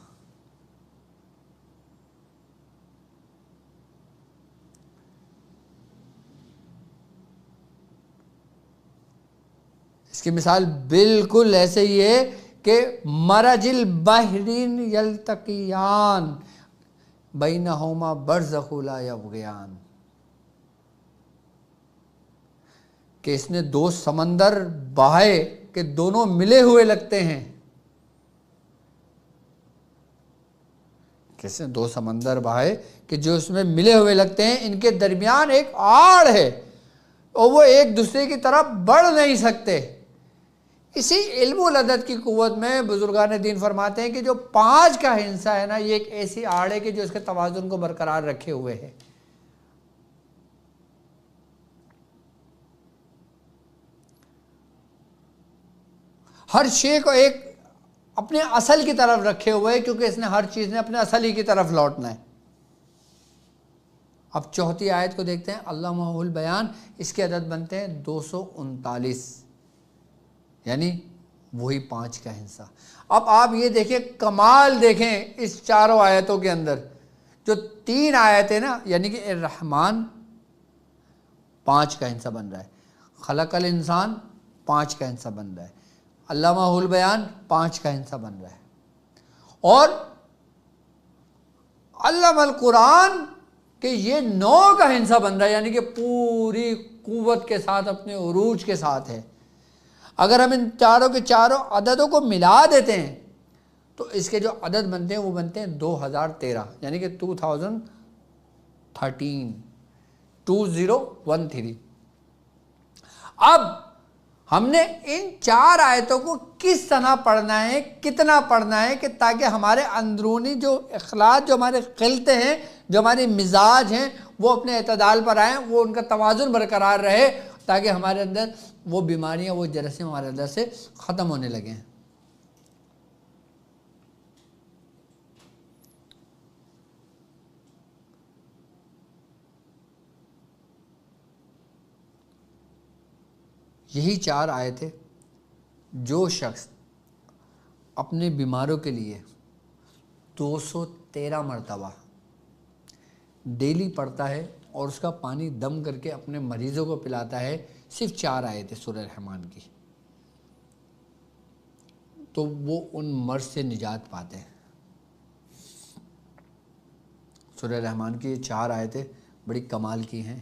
اس کی مثال بالکل ایسے ہی ہے کہ مرج البحرین یلتقیان بینہما برزخ لا یبغیان، کہ اس نے 2 سمندر بہائے کہ دونوں ملے ہوئے لگتے ہیں، کہ اس نے 2 سمندر بہائے کہ جو اس میں ملے ہوئے لگتے ہیں، ان کے درمیان ایک آڑ ہے اور وہ ایک دوسرے کی طرف بڑھ نہیں سکتے۔ اسی علم العدد کی قوت میں بزرگان دین فرماتے ہیں کہ جو 5 کا ہنسا ہے نا، یہ ایک ایسی آڑ ہے کہ جو اس کے توازن کو برقرار رکھے ہوئے ہے۔ ہر شے کو ایک اپنے اصل کی طرف رکھے ہوئے، کیونکہ اس نے ہر چیز نے اپنے اصل ہی کی طرف لوٹنا ہے۔ اب 4تھی آیت کو دیکھتے ہیں، علامہ البیان، اس کے عدد بنتے ہیں 239، یعنی وہی 5 کا ہنسا۔ اب آپ یہ دیکھیں، کمال دیکھیں اس 4 آیتوں کے اندر، جو 3 آیتیں نا، یعنی کہ الرحمن 5 کا ہنسا بن رہا ہے، خلق الانسان 5 کا ہنسا بن رہا ہے، علامہ البیان 5 کا ہنسا بن رہا ہے، اور علم القرآن کہ یہ 9 کا ہنسا بن رہا ہے، یعنی کہ پوری قوت کے ساتھ، اپنے عروج کے ساتھ ہے۔ اگر ہم ان چاروں کے چاروں عددوں کو ملا دیتے ہیں تو اس کے جو عدد بنتے ہیں وہ بنتے ہیں 2013، یعنی کہ 2013۔ اب ہم نے ان 4 آیتوں کو کس طرح پڑھنا ہے، کتنا پڑھنا ہے، کہ تاکہ ہمارے اندرونی جو اخلاق، جو ہمارے خلطے ہیں، جو ہمارے مزاج ہیں، وہ اپنے اعتدال پر آئیں، وہ ان کا توازن برقرار رہے، تاکہ ہمارے اندر وہ بیماریاں، وہ جراثیم ہمارے اندر سے ختم ہونے لگیں۔ یہی 4 آیتیں جو شخص اپنے بیماروں کے لیے 213 مرتبہ ڈیلی پڑھتا ہے اور اس کا پانی دم کر کے اپنے مریضوں کو پلاتا ہے، صرف 4 آیتیں سورہ رحمان کی، تو وہ ان مرض سے نجات پاتے ہیں۔ سورہ رحمان کی یہ 4 آیتیں بڑی کمال کی ہیں،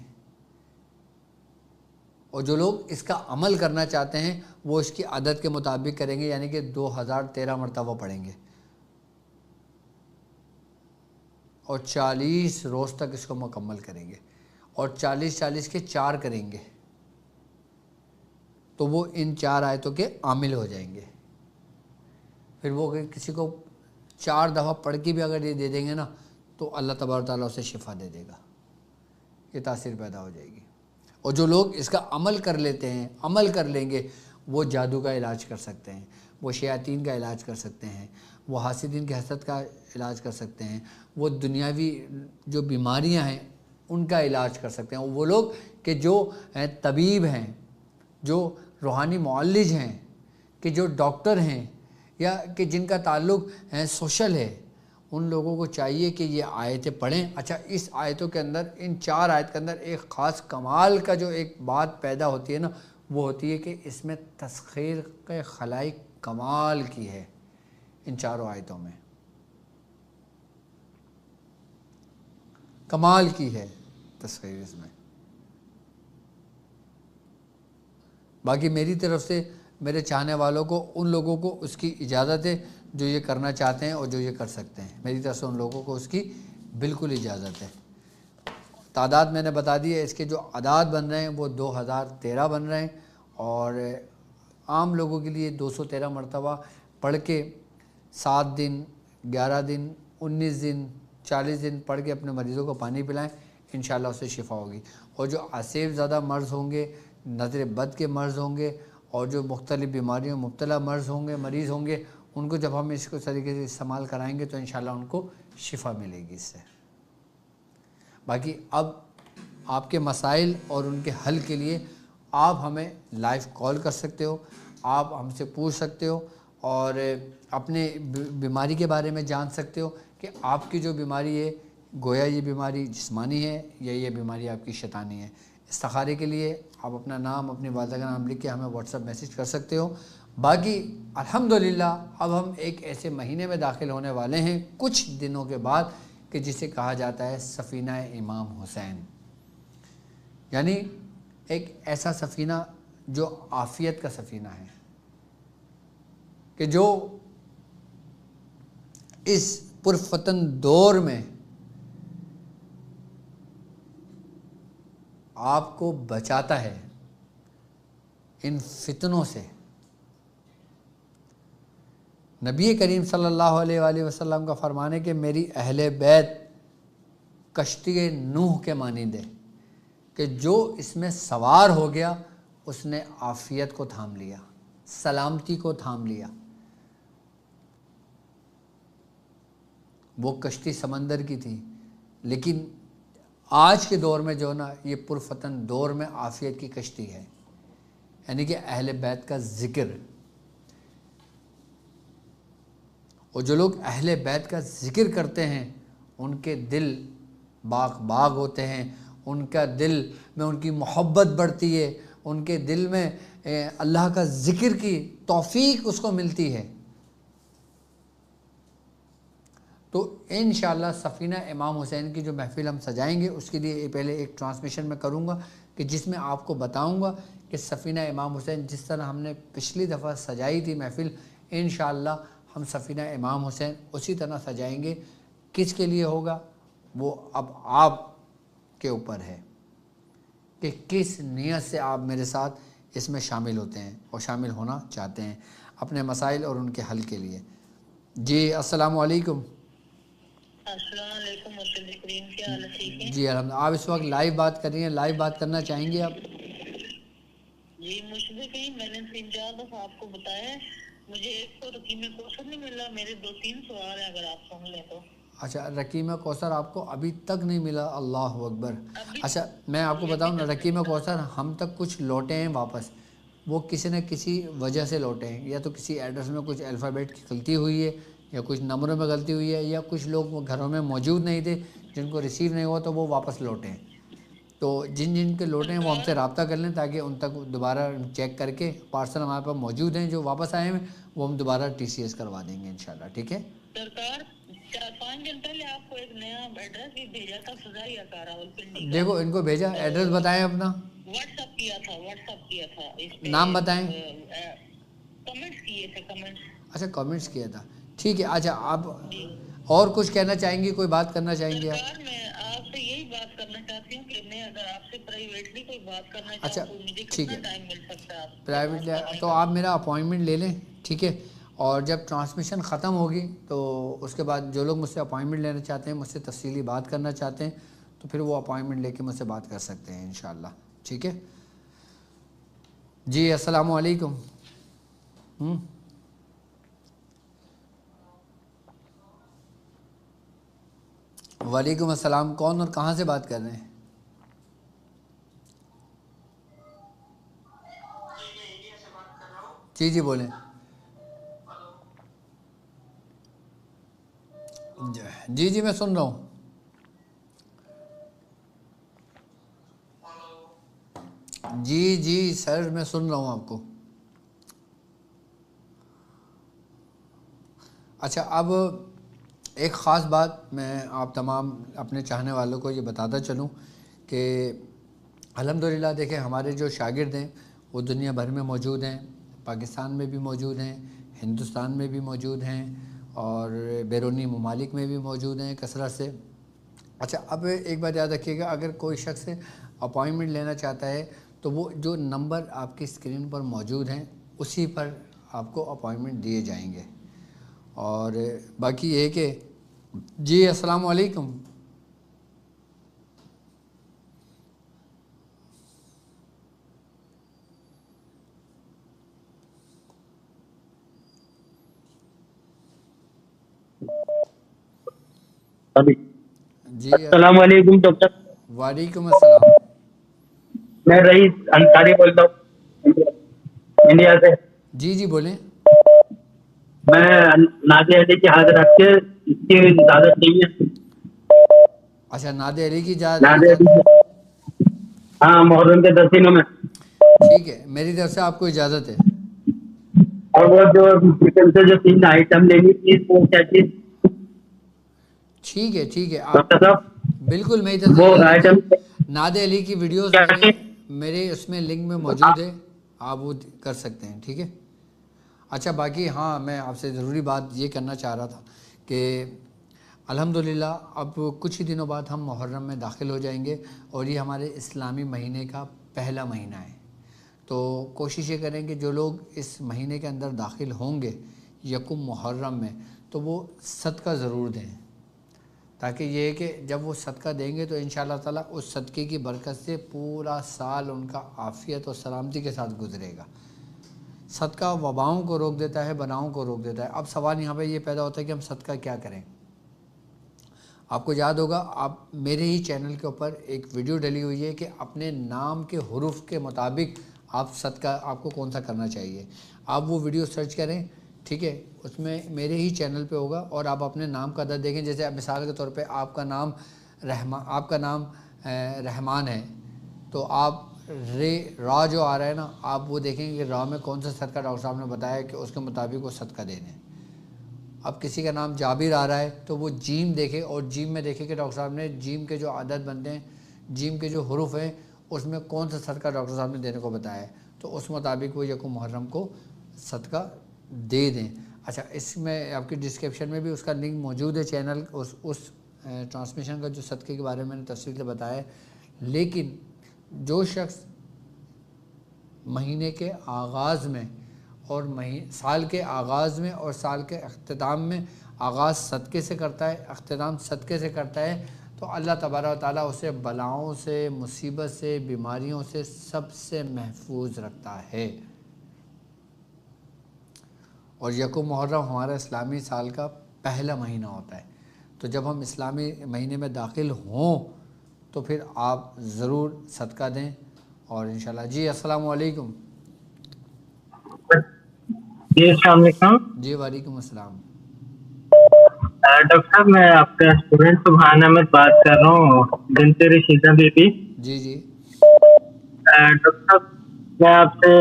اور جو لوگ اس کا عمل کرنا چاہتے ہیں وہ اس کی عدد کے مطابق کریں گے، یعنی کہ 2013 مرتبہ پڑھیں گے، اور 40 روز تک اس کو مکمل کریں گے، اور 40 کے 4 کریں گے، تو وہ ان 4 آیتوں کے عامل ہو جائیں گے۔ پھر وہ کسی کو 4 دفعہ پڑھ کے بھی اگر یہ دے دیں گے نا، تو اللہ تبارک و تعالیٰ اسے شفا دے دے گا، یہ تاثیر پیدا ہو جائے گی۔ اور جو لوگ اس کا عمل کر لیتے ہیں، عمل کر لیں گے، وہ جادو کا علاج کر سکتے ہیں، وہ شیاطین کا علاج کر سکتے ہیں، وہ حاسدین کی حسد کا علاج کر سکتے ہیں، وہ دنیاوی جو بیماریاں ہیں ان کا علاج کر سکتے ہیں۔ وہ لوگ کہ جو طبیب ہیں، جو روحانی معالج ہیں، کہ جو ڈاکٹر ہیں، یا کہ جن کا تعلق سوشل ہے، ان لوگوں کو چاہیے کہ یہ آیتیں پڑھیں۔ اچھا، اس آیتوں کے اندر، ان 4 آیت کے اندر ایک خاص کمال کا جو ایک بات پیدا ہوتی ہے نا، وہ ہوتی ہے کہ اس میں تسخیر کے خلائی کمال کی ہے ان چاروں آیتوں میں، کمال کی ہے تسخیر اس میں۔ باقی میری طرف سے میرے چاہنے والوں کو، ان لوگوں کو اس کی اجازت ہے جو یہ کرنا چاہتے ہیں اور جو یہ کر سکتے ہیں، میری طرف سے ان لوگوں کو اس کی بالکل اجازت ہے۔ تعداد میں نے بتا دی ہے، اس کے جو اعداد بن رہے ہیں وہ 2013 بن رہے ہیں، اور عام لوگوں کے لیے 213 مرتبہ پڑھ کے 7 دن، 11 دن، 19 دن، 40 دن پڑھ کے اپنے مریضوں کو پانی پلائیں، انشاءاللہ اسے شفا ہوگی۔ اور جو اسیف زدہ مرض ہوں گے، نظر بد کے مرض ہوں گے، اور جو مختلف بیماریوں میں مبتلا مریض ہوں گے، ان کو جب ہم اس کو طریقے سے استعمال کرائیں گے تو انشاءاللہ ان کو شفا ملے گی اس سے۔ باقی اب آپ کے مسائل اور ان کے حل کے لیے آپ ہمیں لائیو کال کر سکتے ہو، آپ ہم سے پوچھ سکتے ہو، اور اپنے بیماری کے بارے میں جان سکتے ہو کہ آپ کی جو بیماری ہے گویا یہ بیماری جسمانی ہے یا یہ بیماری آپ کی شیطانی ہے۔ استخارے کے لیے آپ اپنا نام، اپنی والدہ کا نام لکھ کے ہمیں واٹس ایپ میسیج کر سکتے ہو۔ باقی الحمدللہ اب ہم ایک ایسے مہینے میں داخل ہونے والے ہیں کچھ دنوں کے بعد کہ جسے کہا جاتا ہے سفینہ امام حسین، یعنی ایک ایسا سفینہ جو عافیت کا سفینہ ہے، کہ جو اس پرفتن دور میں آپ کو بچاتا ہے ان فتنوں سے۔ نبی کریم صلی اللہ علیہ وآلہ وسلم کا فرمان ہے کہ میری اہل بیت کشتی نوح کے مانند ہے، کہ جو اس میں سوار ہو گیا اس نے عافیت کو تھام لیا، سلامتی کو تھام لیا۔ وہ کشتی سمندر کی تھی، لیکن آج کے دور میں جو نا یہ پرفتن دور میں عافیت کی کشتی ہے، یعنی کہ اہل بیت کا ذکر۔ اور جو لوگ اہل بیت کا ذکر کرتے ہیں ان کے دل باغ باغ ہوتے ہیں، ان کا دل میں ان کی محبت بڑھتی ہے، ان کے دل میں اللہ کا ذکر کی توفیق اس کو ملتی ہے۔ تو انشاءاللہ سفینہ امام حسین کی جو محفل ہم سجائیں گے اس کے لیے پہلے ایک ٹرانسمیشن میں کروں گا کہ جس میں آپ کو بتاؤں گا کہ سفینہ امام حسین جس طرح ہم نے پچھلی دفعہ سجائی تھی محفل، انشاءاللہ ہم سفینہ امام حسین اسی طرح سجائیں گے۔ کس کے لیے ہوگا وہ اب آپ کے اوپر ہے کہ کس نیت سے آپ میرے ساتھ اس میں شامل ہوتے ہیں اور شامل ہونا چاہتے ہیں اپنے مسائل اور ان کے حل کے لیے۔ جی السلام علیکم۔ السلام علیکم مرشد کریم، کیا حال ہے؟ ٹھیک ہے جی الحمد۔ آپ اس وقت لائیو بات کر رہی ہیں، لائیو بات کرنا چاہیں گے آپ؟ جی مرشد کریم، میں نے 3-4 دفعہ آپ کو بتایا ہے، مجھے ایک تو رقیم کوثر نہیں ملا، میرے 2-3 سوال ہیں اگر آپ سن لیں تو۔ اچھا رقیم کوثر آپ کو ابھی تک نہیں ملا؟ اللہ اکبر۔ اچھا میں آپ کو بتاؤں نا، رقیم کوثر ہم تک کچھ لوٹے ہیں واپس، وہ کسی نہ کسی وجہ سے لوٹے ہیں، یا تو کسی ایڈریس میں کچھ الفابیٹ کی غلطی ہوئی ہے، یا کچھ نمبروں میں غلطی ہوئی ہے، یا کچھ لوگ وہ گھروں میں موجود نہیں تھے جن کو ریسیو نہیں ہوا تو وہ واپس لوٹے ہیں۔ تو جن جن کے لوٹے ہیں وہ ہم سے رابطہ کر لیں تاکہ ان تک دوبارہ چیک کر کے پارسل ہمارے پاس موجود ہیں جو واپس آئے ہیں وہ ہم دوبارہ TCS کروا دیں گے انشاءاللہ، ٹھیک ہے؟ سرکار 4-5 دن پہلے آپ کو ایک نیا ایڈریس بھی بھیجا تھا، فضائیہ کا، راولپنڈی کا۔ دیکھو ان کو بھیجا، ایڈریس بتائیں اپنا، واٹس ایپ کیا تھا اس پہ، نام بتائیں۔ کمنٹس کیے تھے، کمنٹس۔ اچھا کمنٹس کیا تھا، ٹھیک ہے۔ اچھا آپ اور کچھ کہنا چاہیں گے، کوئی بات کرنا چاہیں گے آپ؟ سرکار میں آپ سے یہی بات کرنا چاہتی ہوں کہ میں اگر آپ سے پرائیویٹلی کوئی بات کرنا اچھا چاہوں تو مجھے ٹھیک کتنا ہے، ٹائم مل سکتا ہے آپ سے پرائیویٹ بات کرنے تو کا؟ آپ میرا اپوائنٹمنٹ لے لیں، ٹھیک ہے؟ اور جب ٹرانسمیشن ختم ہوگی تو اس کے بعد جو لوگ مجھ سے اپوائنٹمنٹ لینا چاہتے ہیں، مجھ سے تفصیلی بات کرنا چاہتے ہیں تو پھر وہ اپوائنٹمنٹ لے کے مجھ سے بات کر سکتے ہیں انشاءاللہ، ٹھیک ہے؟ جی السلام علیکم۔ وعلیکم السلام، کون اور کہاں سے بات کر رہے ہیں؟ جی جی بولیں۔ جی جی میں سن رہا ہوں۔ جی جی سر میں سن رہا ہوں آپ کو. اچھا اب ایک خاص بات میں آپ تمام اپنے چاہنے والوں کو یہ بتاتا چلوں کہ الحمدللہ دیکھیں ہمارے جو شاگرد ہیں وہ دنیا بھر میں موجود ہیں، پاکستان میں بھی موجود ہیں، ہندوستان میں بھی موجود ہیں اور بیرونی ممالک میں بھی موجود ہیں کثرت سے. اچھا اب ایک بات یاد رکھیے گا، اگر کوئی شخص اپائنٹمنٹ لینا چاہتا ہے تو وہ جو نمبر آپ کی اسکرین پر موجود ہیں اسی پر آپ کو اپائنٹمنٹ دیے جائیں گے. اور باقی یہ کہ جی السلام علیکم. جی السلام علیکم ڈاکٹر. وعلیکم السلام. میں رئیس انصاری بول رہا ہوں انڈیا سے. جی جی بولیں. میں نادی علی کی حاضر کے اس کی اجازت نہیں ہے. اچھا نادی علی کی اجازت لینا نادی چاہتے علی ہیں؟ ہاں محرم کے 10 دنوں میں. ٹھیک ہے میری طرف سے آپ کو اجازت ہے. اور وہ جو چکن سے جو 3 آئٹم لینی تھی وہ کیا چیز؟ ٹھیک ہے ٹھیک ہے آپ ڈاکٹر صاحب بالکل میری طرف سے وہ اجازت ہے. آئٹم نادی علی کی ویڈیوز کیا میرے اس میں لنک میں موجود ہے، آپ وہ کر سکتے ہیں. ٹھیک ہے. اچھا باقی ہاں میں آپ سے ضروری بات یہ کرنا چاہ رہا تھا کہ الحمدللہ اب کچھ ہی دنوں بعد ہم محرم میں داخل ہو جائیں گے اور یہ ہمارے اسلامی مہینے کا پہلا مہینہ ہے. تو کوشش یہ کریں کہ جو لوگ اس مہینے کے اندر داخل ہوں گے یکم محرم میں تو وہ صدقہ ضرور دیں، تاکہ یہ ہے کہ جب وہ صدقہ دیں گے تو انشاءاللہ تعالیٰ اس صدقے کی برکت سے پورا سال ان کا عافیت اور سلامتی کے ساتھ گزرے گا. صدقہ وباؤں کو روک دیتا ہے، بلاؤں کو روک دیتا ہے. اب سوال یہاں پہ یہ پیدا ہوتا ہے کہ ہم صدقہ کیا کریں. آپ کو یاد ہوگا آپ میرے ہی چینل کے اوپر ایک ویڈیو ڈلی ہوئی ہے کہ اپنے نام کے حروف کے مطابق آپ صدقہ آپ کو کون سا کرنا چاہیے. آپ وہ ویڈیو سرچ کریں، ٹھیک ہے، اس میں میرے ہی چینل پہ ہوگا اور آپ اپنے نام کا عدد دیکھیں. جیسے مثال کے طور پہ آپ کا نام رحمان ہے تو آپ را جو آ رہا ہے نا آپ وہ دیکھیں کہ را میں کون سا صدقہ ڈاکٹر صاحب نے بتایا کہ اس کے مطابق وہ صدقہ دینے. اب کسی کا نام جابر آ رہا ہے تو وہ جیم دیکھے اور جیم میں دیکھے کہ ڈاکٹر صاحب نے جیم کے جو عدد بنتے ہیں، جیم کے جو حروف ہیں اس میں کون سا صدقہ ڈاکٹر صاحب نے دینے کو بتایا ہے تو اس مطابق وہ یکم محرم کو صدقہ دے دیں. اچھا اس میں آپ کی ڈسکرپشن میں بھی اس کا لنک موجود ہے چینل اس ٹرانسمیشن کا جو صدقے کے بارے میں نے تفصیل سے بتایا ہے. لیکن جو شخص مہینے کے آغاز میں اور سال کے آغاز میں اور سال کے اختتام میں آغاز صدقے سے کرتا ہے، اختتام صدقے سے کرتا ہے تو اللہ تبارک و تعالیٰ اسے بلاؤں سے، مصیبت سے، بیماریوں سے سب سے محفوظ رکھتا ہے. اور یکم محرم ہمارا اسلامی سال کا پہلا مہینہ ہوتا ہے. تو جب ہم اسلامی مہینے میں داخل ہوں تو پھر آپ ضرور صدقہ دیں اور انشاءاللہ. جی السلام علیکم. جی السلام علیکم. جی وعلیکم السلام. ڈاکٹر صاحب میں آپ کا اسٹوڈنٹ سبحان احمد بات کر رہا ہوں دن سے رشیدہ بیٹی. جی جی ڈاکٹر صاحب میں آپ سے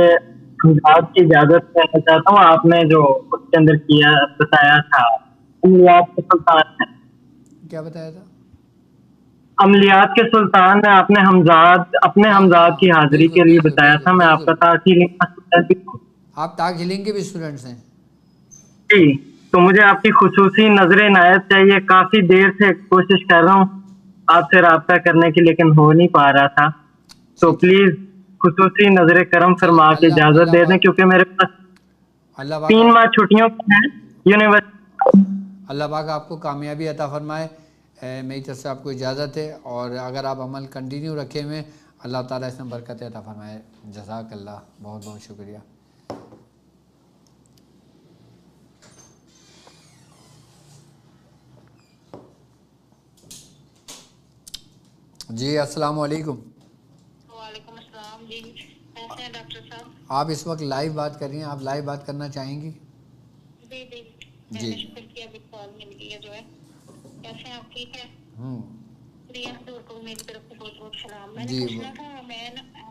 آپ کی اجازت لینا چاہتا ہوں. آپ نے جو اس کے اندر کیا بتایا تھا عملیات کے سلطان میں، کیا بتایا تھا؟ عملیات کے سلطان میں آپ نے اپنے ہاں ہاں حمزاد ہاں کی حاضری بالکل کے لیے بالکل بتایا تھا. بالکل میں آپ بالکل. کا تاکہ آپ تاج ہیلنگ کے بھی اسٹوڈنٹس ہیں؟ جی تو مجھے آپ کی خصوصی نظر عنایت چاہیے. کافی دیر سے کوشش کر رہا ہوں آپ سے رابطہ کرنے کی لیکن ہو نہیں پا رہا تھا. تو ٹھیک ہے پلیز خصوصی نظر کرم چلے فرما کے اللہ اجازت اللہ دے دیں پاک کیونکہ میرے پاس اللہ پاک 3 ماہ چھٹیوں کی ہیں یونیورسٹی. اللہ پاک آپ کو کامیابی عطا فرمائے. میری طرف سے آپ کو اجازت ہے اور اگر آپ عمل کنٹینیو رکھے ہوئے اللہ تعالیٰ اس میں برکت عطا فرمائے. جزاک اللہ، بہت بہت شکریہ. جی السلام علیکم. وعلیکم السلام. جی کیسے ہیں ڈاکٹر صاحب؟ آپ اس وقت لائیو بات کر رہی ہیں، آپ لائیو بات کرنا چاہیں گی؟ جی جی میں جی نے شکر کیا ابھی کال مل گئی ہے جو ہے. کیسے ہیں آپ؟ ٹھیک ہے. ہوں پریا دور کو میری طرف سے بہت بہت سلام. میں نے جی پوچھنا تھا، میں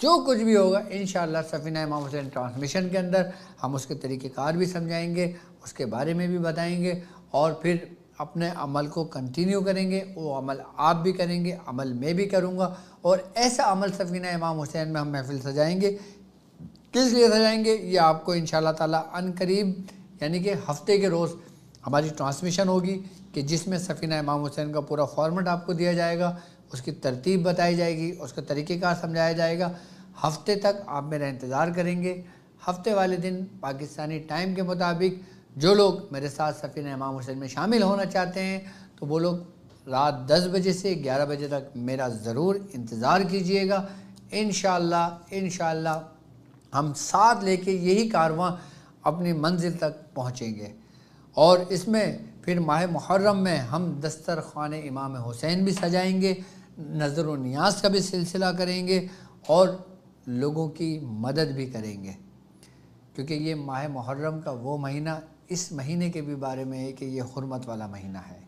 جو کچھ بھی ہوگا انشاءاللہ سفینہ امام حسین ٹرانسمیشن کے اندر ہم اس کے طریقہ کار بھی سمجھائیں گے، اس کے بارے میں بھی بتائیں گے، اور پھر اپنے عمل کو کنٹینیو کریں گے۔ وہ عمل آپ بھی کریں گے، عمل میں بھی کروں گا، اور ایسا عمل سفینہ امام حسین میں ہم محفل سجائیں گے۔ کس لیے سجائیں گے؟ یہ آپ کو انشاءاللہ تعالیٰ ان قریب یعنی کہ ہفتے کے روز ہماری ٹرانسمیشن ہوگی کہ جس میں سفینہ امام حسین کا پورا فارمیٹ آپ کو دیا جائے گا، اس کی ترتیب بتائی جائے گی، اس کا طریقہ کار سمجھایا جائے گا۔ ہفتے تک آپ میرا انتظار کریں گے۔ ہفتے والے دن پاکستانی ٹائم کے مطابق جو لوگ میرے ساتھ سفینہ امام حسین میں شامل ہونا چاہتے ہیں تو وہ لوگ رات 10 بجے سے 11 بجے تک میرا ضرور انتظار کیجئے گا۔ انشاءاللہ ہم ساتھ لے کے یہی کارواں اپنی منزل تک پہنچیں گے۔ اور اس میں پھر ماہ محرم میں ہم دسترخوان امام حسین بھی سجائیں گے، نظر و نیاز کا بھی سلسلہ کریں گے، اور لوگوں کی مدد بھی کریں گے، کیونکہ یہ ماہ محرم کا وہ مہینہ اس مہینے کے بھی بارے میں ہے کہ یہ حرمت والا مہینہ ہے۔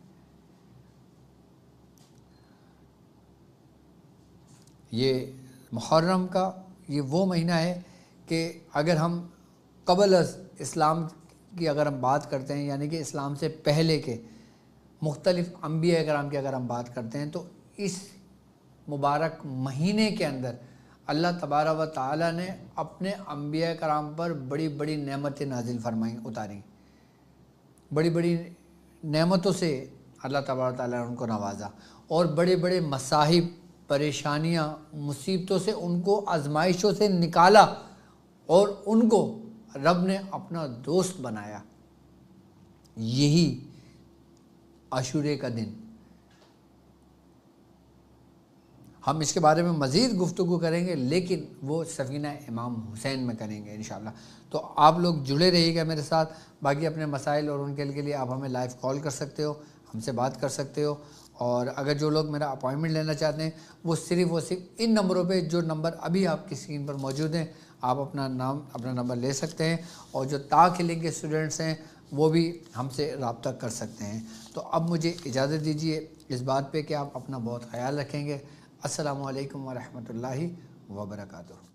یہ محرم کا یہ وہ مہینہ ہے کہ اگر ہم قبل از اسلام کی اگر ہم بات کرتے ہیں، یعنی کہ اسلام سے پہلے کے مختلف انبیاء کرام کی اگر ہم بات کرتے ہیں، تو اس مبارک مہینے کے اندر اللہ تبارک و تعالیٰ نے اپنے انبیاء کرام پر بڑی بڑی نعمتیں نازل فرمائیں، اتاریں، بڑی بڑی نعمتوں سے اللہ تبارک و تعالیٰ نے ان کو نوازا، اور بڑے بڑے مصائب، پریشانیاں، مصیبتوں سے ان کو، آزمائشوں سے نکالا، اور ان کو رب نے اپنا دوست بنایا۔ یہی عاشورے کا دن، ہم اس کے بارے میں مزید گفتگو کریں گے، لیکن وہ سفینہ امام حسین میں کریں گے انشاءاللہ۔ تو آپ لوگ جڑے رہیے گا میرے ساتھ۔ باقی اپنے مسائل اور ان کے لیے آپ ہمیں لائیو کال کر سکتے ہو، ہم سے بات کر سکتے ہو، اور اگر جو لوگ میرا اپوائنٹمنٹ لینا چاہتے ہیں وہ صرف ان نمبروں پہ، جو نمبر ابھی آپ کی اسکرین پر موجود ہیں، آپ اپنا نام، اپنا نمبر لے سکتے ہیں، اور جو داخلے کے اسٹوڈنٹس ہیں وہ بھی ہم سے رابطہ کر سکتے ہیں۔ تو اب مجھے اجازت دیجیے اس بات پہ کہ آپ اپنا بہت خیال رکھیں گے۔ السلام علیکم ورحمۃ اللہ وبرکاتہ۔